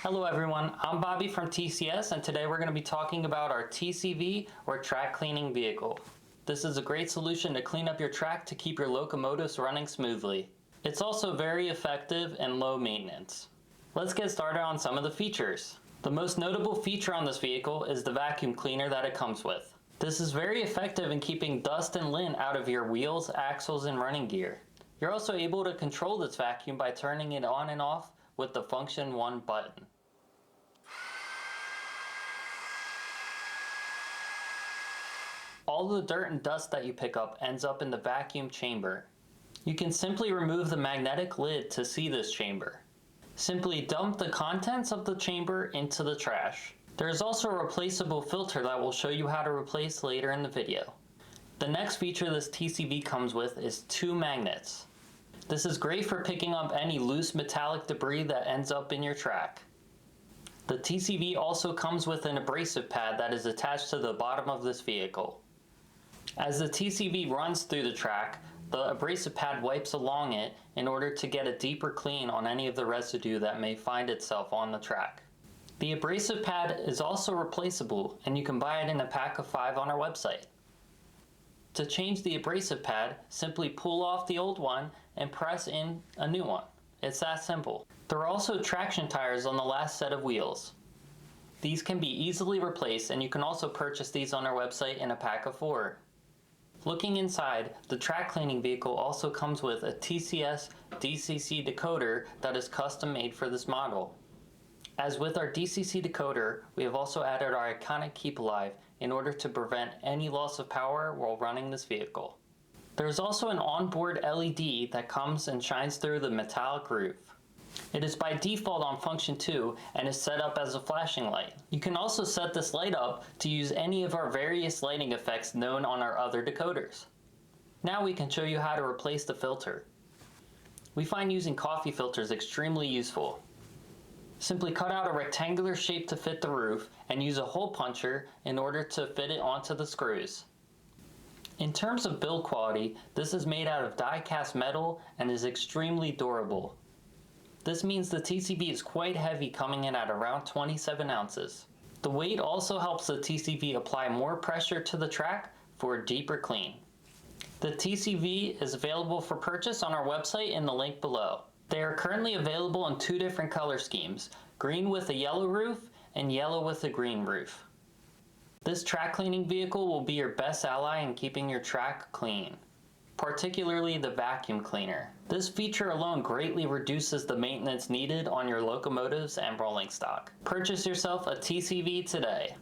Hello everyone, I'm Bobby from TCS and today we're going to be talking about our TCV or track cleaning vehicle. This is a great solution to clean up your track to keep your locomotives running smoothly. It's also very effective and low maintenance. Let's get started on some of the features. The most notable feature on this vehicle is the vacuum cleaner that it comes with. This is very effective in keeping dust and lint out of your wheels, axles, and running gear. You're also able to control this vacuum by turning it on and off with the function 1 button. All the dirt and dust that you pick up ends up in the vacuum chamber. You can simply remove the magnetic lid to see this chamber. Simply dump the contents of the chamber into the trash. There is also a replaceable filter that will show you how to replace later in the video. The next feature this TCV comes with is 2 magnets. This is great for picking up any loose metallic debris that ends up in your track. The TCV also comes with an abrasive pad that is attached to the bottom of this vehicle. As the TCV runs through the track, the abrasive pad wipes along it in order to get a deeper clean on any of the residue that may find itself on the track. The abrasive pad is also replaceable and you can buy it in a pack of 5 on our website. To change the abrasive pad, simply pull off the old one and press in a new one. It's that simple. There are also traction tires on the last set of wheels. These can be easily replaced and you can also purchase these on our website in a pack of 4. Looking inside, the track cleaning vehicle also comes with a TCSDCC decoder that is custom made for this model. As with our DCC decoder, we have also added our iconic Keep Alive in order to prevent any loss of power while running this vehicle. There is also an onboard LED that comes and shines through the metallic roof. It is by default on function 2 and is set up as a flashing light. You can also set this light up to use any of our various lighting effects known on our other decoders. Now we can show you how to replace the filter. We find using coffee filters extremely useful. Simply cut out a rectangular shape to fit the roof and use a hole puncher in order to fit it onto the screws. In terms of build quality, this is made out of die-cast metal and is extremely durable. This means the TCV is quite heavy, coming in at around 27 ounces. The weight also helps the TCV apply more pressure to the track for a deeper clean. The TCV is available for purchase on our website in the link below. They are currently available in 2 different color schemes, green with a yellow roof and yellow with a green roof. This track cleaning vehicle will be your best ally in keeping your track clean, particularly the vacuum cleaner. This feature alone greatly reduces the maintenance needed on your locomotives and rolling stock. Purchase yourself a TCV today.